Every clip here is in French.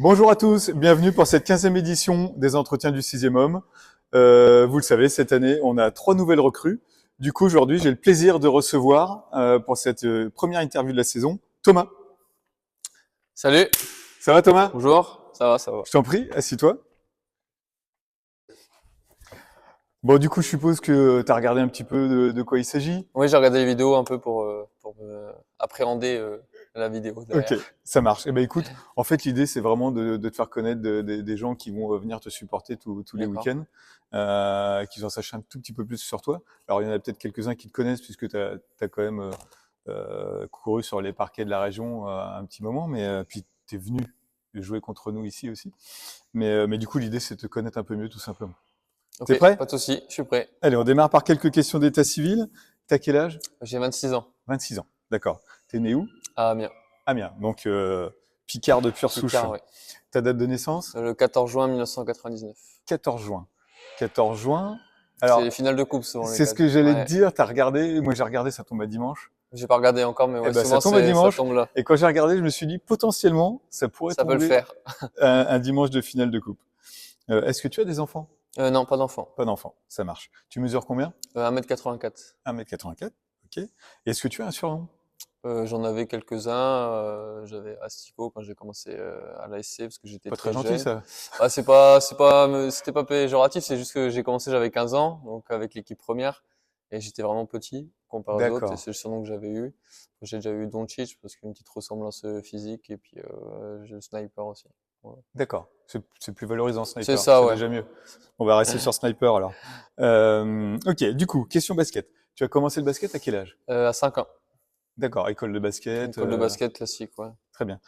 Bonjour à tous, bienvenue pour cette 15e édition des entretiens du 6e homme. Vous le savez, cette année, on a 3 nouvelles recrues. Du coup, aujourd'hui, j'ai le plaisir de recevoir, pour cette première interview de la saison, Thomas. Salut, Ça va Thomas? bonjour, ça va, ça va. Je t'en prie, assis-toi. Bon, du coup, je suppose que tu as regardé un petit peu de quoi il s'agit. Oui, j'ai regardé les vidéos un peu pour me appréhender la vidéo Ok, derrière. ça marche. Eh ben, écoute, en fait, l'idée, c'est vraiment de te faire connaître des gens qui vont venir te supporter tous les D'accord. week-ends, qu'ils en sachent un tout petit peu plus sur toi. Alors, il y en a peut-être quelques-uns qui te connaissent puisque tu as quand même couru sur les parquets de la région un petit moment, mais puis tu es venu jouer contre nous ici aussi. Mais du coup, l'idée, c'est de te connaître un peu mieux, tout simplement. T'es Ok, prêt? pas de souci, je suis prêt. Allez, on démarre par quelques questions d'état civil. T'as quel âge? J'ai 26 ans. 26 ans. D'accord. T'es né où? Ah, bien. Amiens. Donc, Picard de pure souche. Picard, ouais. Ta date de naissance? Le 14 juin 1999. 14 juin. 14 juin. C'est les Alors, finales de coupe souvent les c'est ce gars. que j'allais te Ouais. dire. T'as regardé? Moi, j'ai regardé, ça tombe à dimanche. J'ai pas regardé encore, mais Eh ouais, ben, ça souvent tombe à ça dimanche. tombe là. Et quand j'ai regardé, je me suis dit, potentiellement, ça pourrait Ça peut le tomber faire. un dimanche de finale de coupe. Est-ce que tu as des enfants? Non, pas d'enfant. Pas d'enfants. Ça marche. Tu mesures combien? 1m84. 1m84. Ok. Et est-ce que tu as un surnom? J'en avais quelques-uns. J'avais Astico quand j'ai commencé à l'ASC parce que j'étais Pas très très gentil, jeune. ça. Ah, c'était pas péjoratif, c'est juste que j'ai commencé, j'avais 15 ans, donc avec l'équipe première, et j'étais vraiment petit comparé aux autres, et D'accord. c'est le surnom que j'avais eu. J'ai déjà eu Doncic parce qu'une petite ressemblance physique, et puis j'ai le sniper aussi. Voilà. D'accord. C'est plus valorisant, C'est sniper. ça, C'est ouais. déjà mieux. On va rester sur sniper, alors. Ok. Du coup, question basket. Tu as commencé le basket à quel âge? À 5 ans. D'accord. École de basket. École de basket classique, ouais. Très bien.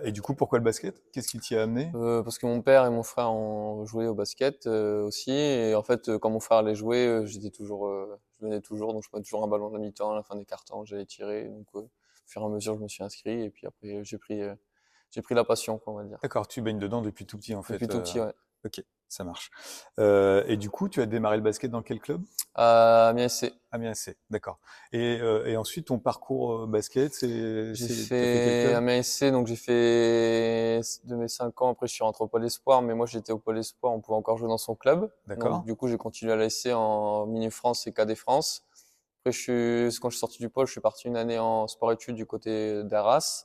Et du coup, pourquoi le basket? Qu'est-ce qui t'y a amené? Parce que mon père et mon frère ont joué au basket aussi, et en fait, quand mon frère allait jouer, je venais toujours, donc je prenais toujours un ballon de la mi-temps, à la fin des quarts-temps, j'allais tirer, donc au fur et à mesure, je me suis inscrit, et puis après, j'ai pris la passion, quoi, on va dire. D'accord. Tu baignes dedans depuis tout petit, en Depuis fait. tout petit, ouais. Ok. Ça marche. Et du coup, tu as démarré le basket dans quel club? À Amiens SC. Amiens SC. D'accord. Et ensuite, ton parcours basket, J'ai t'as fait quel fait club? Amiens SC, donc j'ai fait de mes 5 ans, après je suis rentré au Pôle Espoir, mais moi j'étais au Pôle Espoir, on pouvait encore jouer dans son club. Donc D'accord. du coup j'ai continué à l'ASC en Mini France et Cadet France. Après quand je suis sorti du pôle, je suis parti une année en sport-études du côté d'Arras.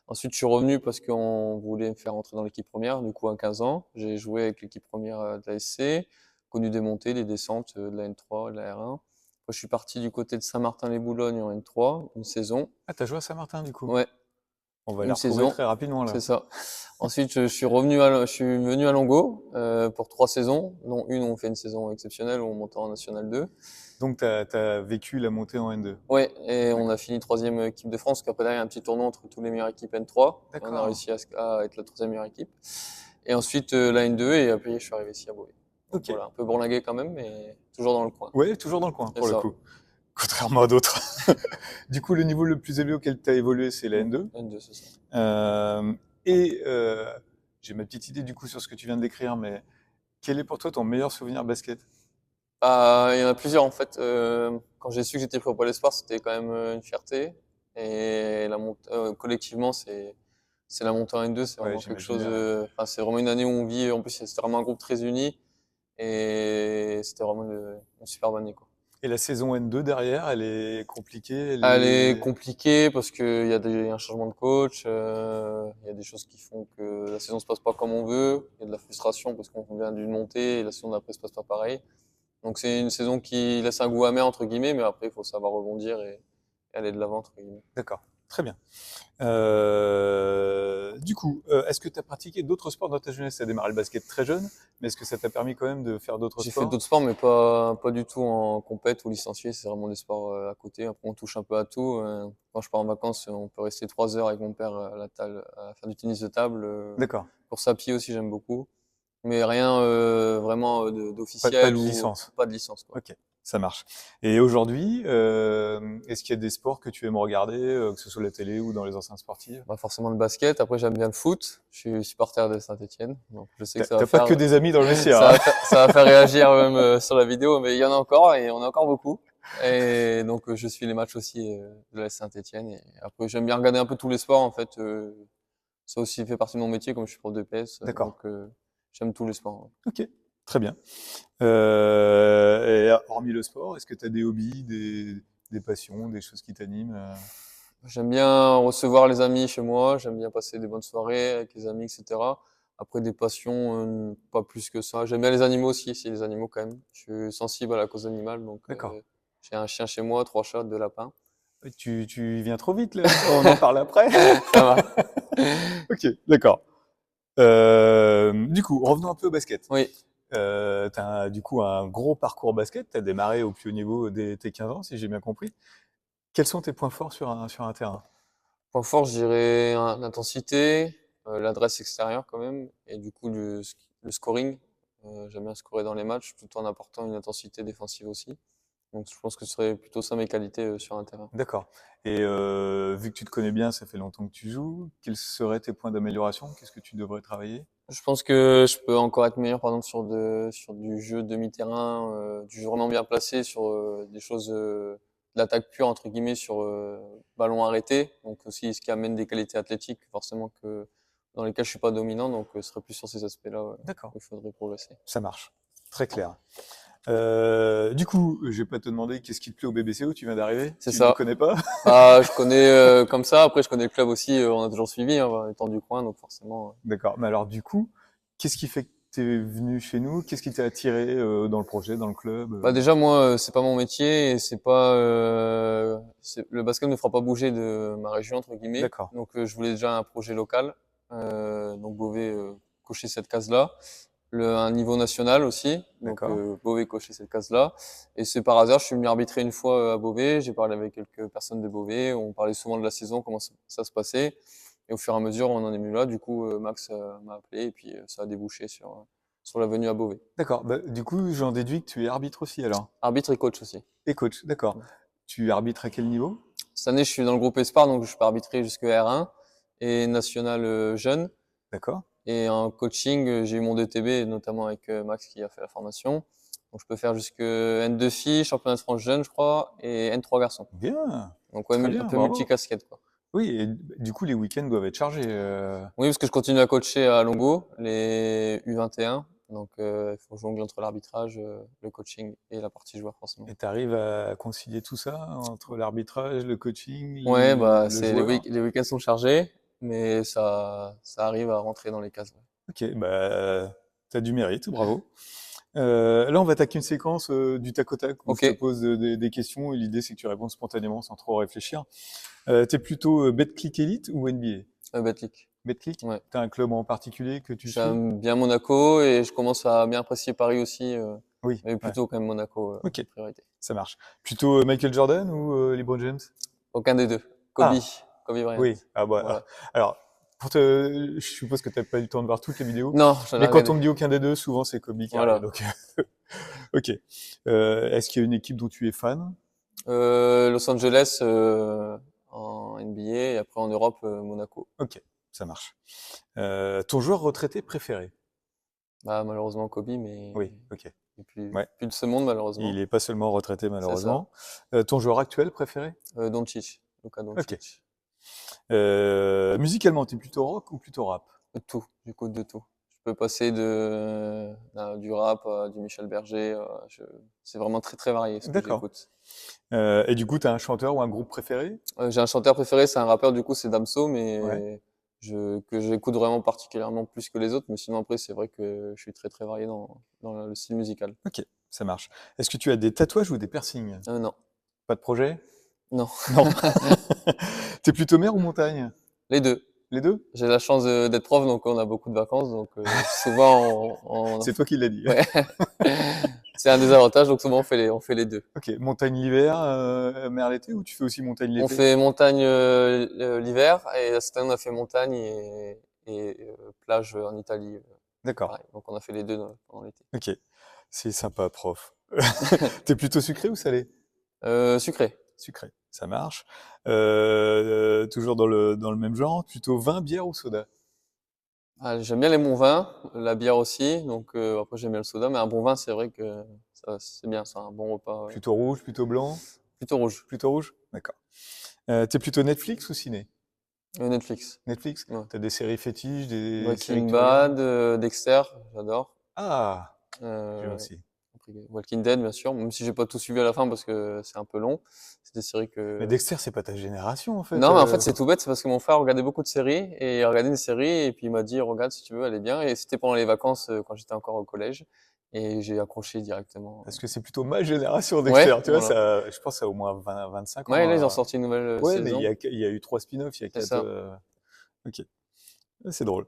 Ensuite je suis revenu parce qu'on voulait me faire entrer dans l'équipe première, du coup à 15 ans. J'ai joué avec l'équipe première de l'ASC, connu des montées, des descentes de la N3 et de la R1. Après je suis parti du côté de Saint-Martin-les-Boulognes en N3, une saison. Ah, t'as joué à Saint-Martin, du coup. Ouais, On va les une retrouver saison, très rapidement, c'est là. ça. Ensuite, je suis venu à Longo pour 3 saisons, dont une où on fait une saison exceptionnelle où on monte en National 2. Donc, t'as vécu la montée en N2. Ouais, et on a D'accord. fini troisième équipe de France, parce qu'après derrière, il y a un petit tournoi entre toutes les meilleures équipes N3, et on a D'accord. réussi à être la troisième meilleure équipe. Et ensuite, la N2, et après, je suis arrivé ici à Beauvais. Donc Ok. voilà, un peu bourlingué quand même, mais toujours dans le coin. Ouais, toujours dans le coin, C'est pour le ça. coup. Contrairement à d'autres. Du coup, le niveau le plus élevé auquel tu as évolué, c'est la N2. N2, c'est ça. Euh, et j'ai ma petite idée, du coup, sur ce que tu viens de décrire, mais quel est pour toi ton meilleur souvenir basket? Il y en a plusieurs en fait. Quand j'ai su que j'étais pris au Pôle Espoir, c'était quand même une fierté. Et collectivement, c'est la montée en N2, c'est Ouais, vraiment quelque j'imagine chose. bien, ouais. Enfin, c'est vraiment une année où on vit. En plus, c'était vraiment un groupe très uni et c'était vraiment une superbe année quoi. Et la saison N2 derrière, elle est compliquée, elle Elle est est... compliquée parce qu'il y a un changement de coach, il y a des choses qui font que la saison se passe pas comme on veut, il y a de la frustration parce qu'on vient d'une montée et la saison d'après se passe pas pareil. Donc c'est une saison qui laisse un goût amer entre guillemets, mais après il faut savoir rebondir et aller de l'avant entre guillemets. D'accord, très bien. Du coup, est-ce que tu as pratiqué d'autres sports dans ta jeunesse? Tu as démarré le basket très jeune, mais est-ce que ça t'a permis quand même de faire d'autres J'ai fait sports? d'autres sports, mais pas du tout en compète ou licencié. C'est vraiment des sports à côté. Après on touche un peu à tout. Quand je pars en vacances, on peut rester 3 heures avec mon père à la table à faire du tennis de table. D'accord, Course à pied aussi j'aime beaucoup, mais rien vraiment pas d'officiel de ou licence. pas de licence quoi. Ok, ça marche. Et aujourd'hui, est-ce qu'il y a des sports que tu aimes regarder, que ce soit la télé ou dans les enceintes sportives? Pas forcément le basket. Après, j'aime bien le foot. Je suis supporter de Saint-Étienne. Donc, je sais que T'as pas que des amis dans le vestiaire, hein? ça va faire réagir même sur la vidéo, mais il y en a encore et on a encore beaucoup. Et donc, je suis les matchs aussi de la Saint-Étienne. Et après, j'aime bien regarder un peu tous les sports, en fait, ça aussi fait partie de mon métier, comme je suis prof de PS, D'accord. donc j'aime tous les sports. Ouais. Ok, très bien. Et hormis le sport, est-ce que tu as des hobbies, des passions, des choses qui t'animent J'aime bien recevoir les amis chez moi, j'aime bien passer des bonnes soirées avec les amis, etc. Après, des passions, pas plus que ça. J'aime bien les animaux aussi, c'est les animaux quand même. Je suis sensible à la cause animale, donc D'accord. j'ai un chien chez moi, 3 chats, 2 lapins. Tu viens trop vite là, on en parle après. Ça va. Ok, d'accord. Du coup, revenons un peu au basket. Oui, Tu as du coup un gros parcours basket, tu as démarré au plus haut niveau dès tes 15 ans, si j'ai bien compris. Quels sont tes points forts sur un terrain? point fort, je dirais l'intensité, l'adresse extérieure quand même, et du coup le scoring. J'aime bien scorer dans les matchs, tout en apportant une intensité défensive aussi. Donc je pense que ce serait plutôt ça mes qualités sur un terrain. D'accord. Et vu que tu te connais bien, ça fait longtemps que tu joues, quels seraient tes points d'amélioration? Qu'est-ce que tu devrais travailler? Je pense que je peux encore être meilleur, par exemple, sur du jeu demi-terrain, du jeu vraiment bien placé, sur des choses, de l'attaque pure, entre guillemets, sur ballon arrêté. Donc aussi, ce qui amène des qualités athlétiques, forcément, que dans lesquelles je suis pas dominant. Donc ce serait plus sur ces aspects-là ouais, D'accord, où il faudrait progresser. ça marche. Très clair. Du coup, je vais pas te demander qu'est-ce qui te plaît au BBCO, tu viens d'arriver, C'est tu ne ça. connais pas. Ah, je connais comme ça. Après, je connais le club aussi. On a toujours suivi, hein, étant du coin, donc forcément. D'accord. Mais alors, du coup, qu'est-ce qui fait que tu es venu chez nous? Qu'est-ce qui t'a attiré dans le projet, dans le club Bah déjà moi c'est pas mon métier et c'est pas le basket ne fera pas bouger de ma région entre guillemets. D'accord, Donc je voulais déjà un projet local. Donc Beauvais cocher cette case-là. Un niveau national aussi. Donc d'accord. Beauvais cocher cette case-là. Et c'est par hasard je suis venu arbitrer une fois à Beauvais. J'ai parlé avec quelques personnes de Beauvais. On parlait souvent de la saison, comment ça se passait. Et au fur et à mesure on en est venu là. Du coup Max m'a appelé et puis ça a débouché sur la venue à Beauvais. D'accord. Bah, du coup, j'en déduis que tu es arbitre aussi alors. Arbitre et coach aussi. Et coach, d'accord. Tu arbitres à quel niveau? Cette année, je suis dans le groupe Espar, donc je peux arbitrer jusque R1 et national jeune. D'accord. Et en coaching, j'ai eu mon DTB, notamment avec Max qui a fait la formation. Donc je peux faire jusque N2 filles, championnat de France jeune, je crois, et N3 garçons. Bien. Donc ouais, Très un bien, peu bravo. multicasquette, quoi. Oui, et du coup, les week-ends doivent être chargés. Oui, parce que je continue à coacher à Longo, les U21. Donc il faut jongler entre l'arbitrage, le coaching et la partie joueur, forcément. Et tu arrives à concilier tout ça entre l'arbitrage, le coaching, Ouais, bah le c'est joueur? les week-ends sont chargés, mais ça arrive à rentrer dans les cases. Ouais. Ok, bah, t'as du mérite, bravo. Là, on va attaquer une séquence du tac au tac où je Ok, te pose des questions et l'idée c'est que tu réponds spontanément sans trop réfléchir. T'es plutôt BetClick Elite ou NBA? Betclic. BetClick? Ouais. T'as un club en particulier que tu suis? J'aime bien Monaco et je commence à bien apprécier Paris aussi, Oui, mais ouais. plutôt quand même Monaco, Ok, priorité. ça marche. Plutôt Michael Jordan ou LeBron James? Aucun des deux. Kobe, Ah, Kobe Bryant. oui. Ah bah, Voilà. alors, je suppose que t'as pas eu le temps de voir toutes les vidéos, Non, j'en ai mais quand regardé. on me dit aucun des deux, souvent c'est Kobe qui arrive. Voilà. Donc, ok. Est-ce qu'il y a une équipe dont tu es fan? Los Angeles en NBA et après en Europe, Monaco. Ok, ça marche. Ton joueur retraité préféré? Bah, malheureusement Kobe, mais Oui, ok. il est plus, Ouais. plus de ce monde Il malheureusement. est pas seulement retraité C'est ça. malheureusement. Ton joueur actuel préféré? Doncic, Luka Ok. Doncic. Musicalement, t'es plutôt rock ou plutôt rap? Tout, j'écoute de tout. Je peux passer du rap à du Michel Berger. C'est vraiment très très varié ce que D'accord. j'écoute. Et du coup, t'as un chanteur ou un groupe préféré? J'ai un chanteur préféré, c'est un rappeur du coup, c'est Damso, Ouais. mais que j'écoute vraiment particulièrement plus que les autres. Mais sinon après, c'est vrai que je suis très très varié dans le style musical. Ok, ça marche. Est-ce que tu as des tatouages ou des piercings? Non, Pas de projet? non, Non. T'es plutôt mer ou montagne? les deux. Les deux? J'ai la chance d'être prof, donc on a beaucoup de vacances, donc souvent C'est toi qui l'as dit. ouais, c'est un désavantage, donc souvent on fait les deux. Ok, montagne l'hiver, mer l'été ou tu fais aussi montagne On l'été? fait montagne l'hiver et cette année on a fait montagne et plage en Italie. D'accord. Pareil. Donc on a fait les deux pendant l'été. Ok, c'est sympa, prof. T'es plutôt sucré ou salé? Sucré. Sucré, ça marche. Toujours dans le même genre, plutôt vin, bière ou soda? Ah, j'aime bien les bons vins, la bière aussi. Donc après j'aime bien le soda, mais un bon vin c'est vrai que ça c'est bien, c'est un bon repas. Plutôt rouge, plutôt blanc? Plutôt rouge. Plutôt rouge? D'accord. T'es plutôt Netflix ou ciné? Netflix. Netflix? Ouais. T'as des séries fétiches, des séries Breaking que tu regardes? Bad, Dexter, j'adore. Ah, j'ai Euh, aussi. après, Walking Dead, bien sûr, même si j'ai pas tout suivi à la fin parce que c'est un peu long. C'est des séries Mais que... Dexter, c'est pas ta génération en fait. Non, mais en fait, c'est tout bête, c'est parce que mon frère regardait beaucoup de séries et il a regardé une série et puis il m'a dit, regarde si tu veux, elle est bien. Et c'était pendant les vacances quand j'étais encore au collège et j'ai accroché directement. Parce que c'est plutôt ma génération Ouais, Dexter, tu vois, voilà. ça, je pense à au moins 20, 25 Ouais, ans. là, ils ont sorti une nouvelle Ouais, mais saison. il y a eu 3 spin-offs, il y a C'est 4. ça. Ok, c'est drôle.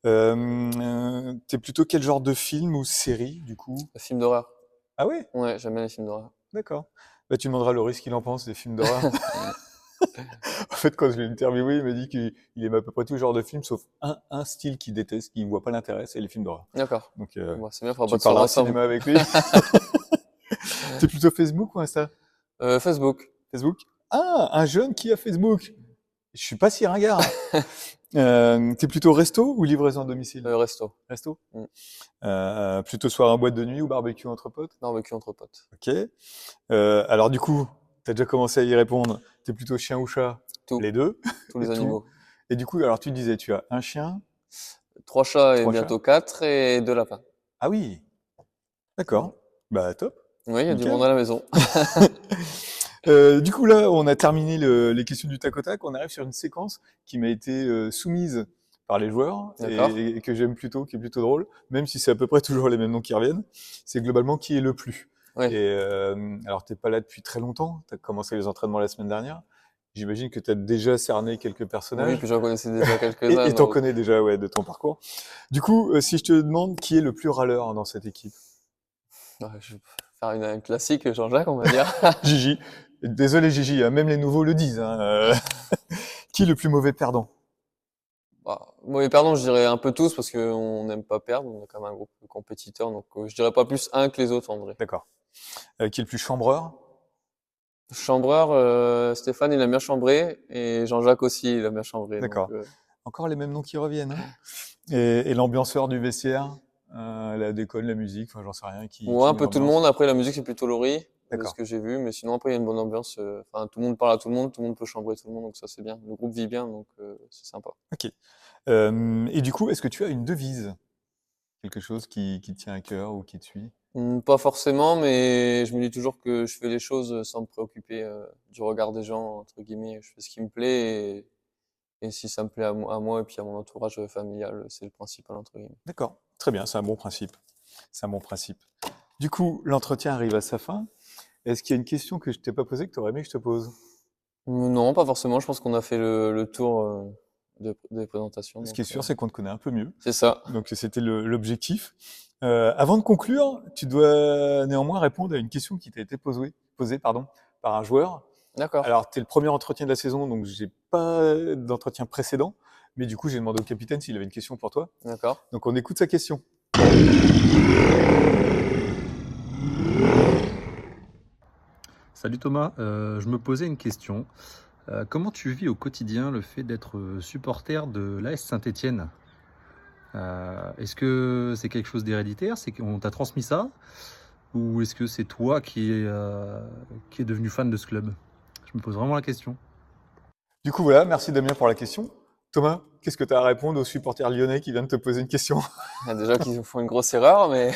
T'es plutôt quel genre de film ou série, du coup? Le film d'horreur. Ah ouais? Ouais, j'aime bien les films d'horreur. D'accord. Bah, tu demanderas à Loris ce qu'il en pense des films d'horreur. En fait, quand je l'ai interviewé, il m'a dit qu'il aime à peu près tout genre de films, sauf un style qu'il déteste, qu'il voit pas l'intérêt, c'est les films d'horreur. D'accord. Donc, Bon, c'est bien, faudra tu pas de soir parleras ensemble. cinéma avec lui. T'es plutôt Facebook ou Insta? Facebook. Facebook? Ah, un jeune qui a Facebook. Je suis pas si ringard. T'es plutôt resto ou livraison à domicile? Resto. Resto? Mm. Plutôt soirée en boîte de nuit ou barbecue entre potes? Barbecue entre potes. Ok. Alors du coup, t'as déjà commencé à y répondre. T'es plutôt chien ou chat? Tout. Les deux. Tous Et les tout. animaux. Et du coup, alors tu disais, tu as un chien, 3 chats et 3 chats. bientôt 4 et 2 lapins. Ah oui, Voilà. d'accord. Bah top, Oui, il y a du nickel. monde à la maison. Du coup là, on a terminé les questions du tac au tac. On arrive sur une séquence qui m'a été soumise par les joueurs D'accord. et que j'aime plutôt, qui est plutôt drôle, même si c'est à peu près toujours les mêmes noms qui reviennent. C'est globalement qui est le plus. Oui. Et alors t'es pas là depuis très longtemps. T'as commencé les entraînements la semaine dernière. J'imagine que t'as déjà cerné quelques Oui, personnages puis j'en connaissais déjà quelques-uns, et t'en donc connais déjà ouais de ton parcours. Du coup, si je te demande qui est le plus râleur dans cette équipe? ouais, je vais faire un classique, Jean-Jacques, on va dire. Gigi. Désolé Gigi, hein, même les nouveaux le disent. Hein, qui est le plus mauvais perdant? Bah, mauvais perdant, je dirais un peu tous parce qu'on n'aime pas perdre. On est quand même un groupe de compétiteurs, donc je dirais pas plus un que les autres en vrai. D'accord. Qui est le plus chambreur? Chambreur, Stéphane, il aime bien chambrer et Jean-Jacques aussi, il aime bien chambrer. Donc, D'accord. Encore les mêmes noms qui reviennent. Hein. Et l'ambianceur du vestiaire, la déconne, la musique, enfin j'en sais rien, ouais, qui un met peu tout le monde. l'ambiance. Après, la musique, c'est plutôt Laurie, de ce D'accord. que j'ai vu. Mais sinon, après, il y a une bonne ambiance. Enfin, tout le monde parle à tout le monde peut chambrer tout le monde, donc ça, c'est bien. Le groupe vit bien, donc c'est sympa. Ok. Et du coup, est-ce que tu as une devise? Quelque chose qui te tient à cœur ou qui te suit? Pas forcément, mais je me dis toujours que je fais les choses sans me préoccuper du regard des gens, entre guillemets. Je fais ce qui me plaît et si ça me plaît à moi et puis à mon entourage familial, c'est le principal, entre guillemets. D'accord. Très bien, c'est un bon principe. C'est un bon principe. Du coup, l'entretien arrive à sa fin. Est-ce qu'il y a une question que je t'ai pas posée que tu aurais aimé que je te pose? Non, pas forcément. Je pense qu'on a fait le tour des présentations. Ce Donc, qui est sûr, c'est qu'on te connaît un peu mieux. c'est ça. Donc c'était l'objectif. Avant de conclure, tu dois néanmoins répondre à une question qui t'a été posée pardon, par un joueur. D'accord. Alors, tu es le premier entretien de la saison, donc j'ai pas d'entretien précédent. Mais du coup, j'ai demandé au capitaine s'il avait une question pour toi. D'accord. Donc on écoute sa question. Salut Thomas, je me posais une question. Comment tu vis au quotidien le fait d'être supporter de l'AS Saint-Étienne? Est-ce que c'est quelque chose d'héréditaire? C'est qu'on t'a transmis ça? Ou est-ce que c'est toi qui est devenu fan de ce club? Je me pose vraiment la question. Du coup, voilà, merci Damien pour la question. Thomas, qu'est-ce que tu as à répondre au supporter lyonnais qui vient de te poser une question? Déjà qu'ils font une grosse erreur, mais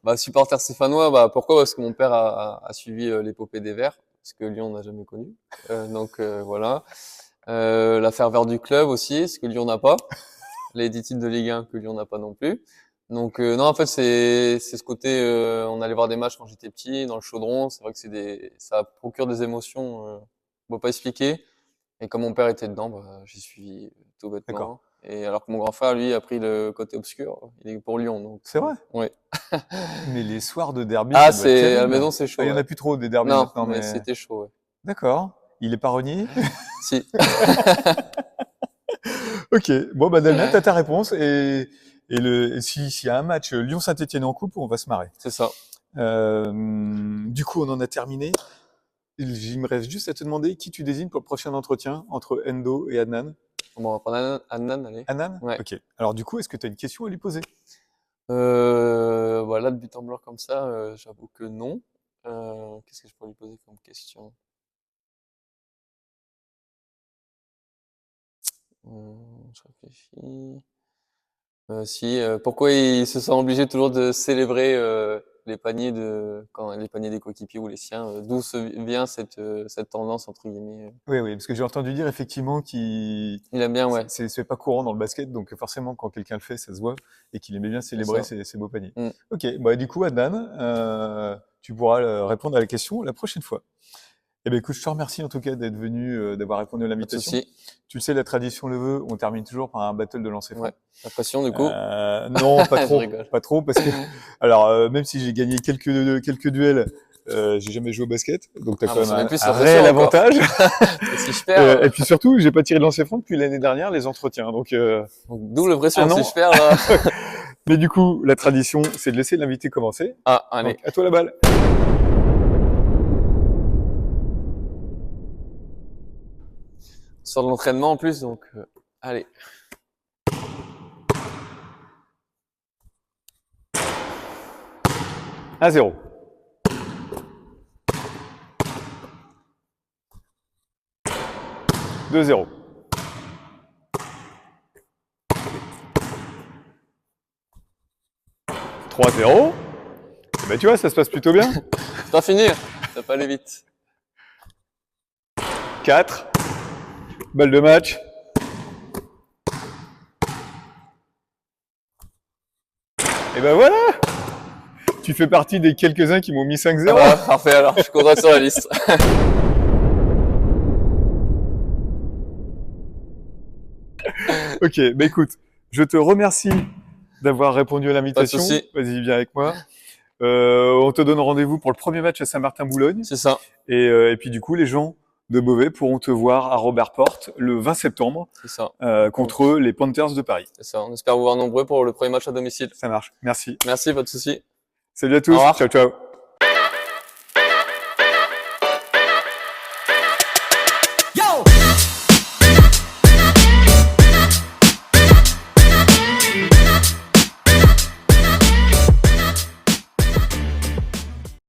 bah, supporter stéphanois, bah, pourquoi? Parce que mon père a suivi l'épopée des Verts, ce que Lyon n'a jamais connu. Donc voilà. La ferveur du club aussi, ce que Lyon n'a pas. Les 10 titres de Ligue 1 que Lyon n'a pas non plus. Donc non, en fait c'est ce côté on allait voir des matchs quand j'étais petit dans le Chaudron, c'est vrai que ça procure des émotions on peut pas expliquer et comme mon père était dedans, bah j'y suis tout D'accord. bêtement et alors que mon grand frère lui a pris le côté obscur, il est pour Lyon donc C'est vrai? ouais. Mais les soirs de derby, Ah, ça doit être c'est à la terrible. maison c'est Ah, il chaud y en a ouais. plus trop des derbys Non, maintenant, mais mais c'était chaud ouais. d'accord. Il est pas renié. Si. Ok, bon bah Damien, t'as ta réponse et s'il y a un match Lyon-Saint-Etienne en coupe, on va se marrer. C'est ça. Du coup, on en a terminé. Il me reste juste à te demander qui tu désignes pour le prochain entretien entre Endo et Adnan. Bon, on va prendre Annan, allez. Adnan? Ouais. Ok. Alors du coup, est-ce que tu as une question à lui poser? Voilà, de but en blanc comme ça, j'avoue que non. Qu'est-ce que je pourrais lui poser comme question? Je réfléchis. Si, pourquoi ils se sont obligés toujours de célébrer les paniers les paniers des coéquipiers ou les siens, d'où vient cette tendance entre guillemets. Oui, oui, parce que j'ai entendu dire effectivement qu'il Il aime bien, ouais, c'est pas courant dans le basket, donc forcément quand quelqu'un le fait, ça se voit, et qu'il aimait bien c'est célébrer ça. ses beaux paniers. Mm. Ok, bah du coup Adnan, tu pourras répondre à la question la prochaine fois. Eh ben écoute, je te remercie en tout cas d'être venu, d'avoir répondu à Pas de l'invitation. souci. Tu le sais, la tradition le veut, on termine toujours par un battle de lancer franc. Ouais. La pression du coup. Non, pas Je trop, rigole. pas trop, parce que alors même si j'ai gagné quelques duels, j'ai jamais joué au basket, donc t'as Ah, quand moi, même ça met plus un la réel pression encore. avantage. Et si je perds, Et puis surtout, j'ai pas tiré de lancer franc depuis l'année dernière, les entretiens. Donc, double pression. Ah non. Si je perds, là. mais du coup, la tradition, c'est de laisser l'invité commencer. Ah, allez. Donc, à toi la balle. Sur de l'entraînement en plus, donc allez. « 1-0. « 2-0. 3-0. Eh ben, tu vois, ça se passe plutôt bien. C'est pas fini, ça peut aller vite. 4. Balle de match. Et ben voilà. Tu fais partie des quelques-uns qui m'ont mis 5-0. Ah bah, parfait alors, je compte sur la liste. Ok, bah écoute, je te remercie d'avoir répondu à l'invitation. Pas de souci. Vas-y, viens avec moi. On te donne rendez-vous pour le premier match à Saint-Martin-Boulogne. C'est ça, Et puis du coup, les gens de Beauvais pourront te voir à Robert Porte le 20 septembre c'est ça, contre les Panthers de Paris. c'est ça. On espère vous voir nombreux pour le premier match à domicile. Ça marche. Merci. Merci, pas de souci. Salut à Au tous. revoir. Ciao, ciao.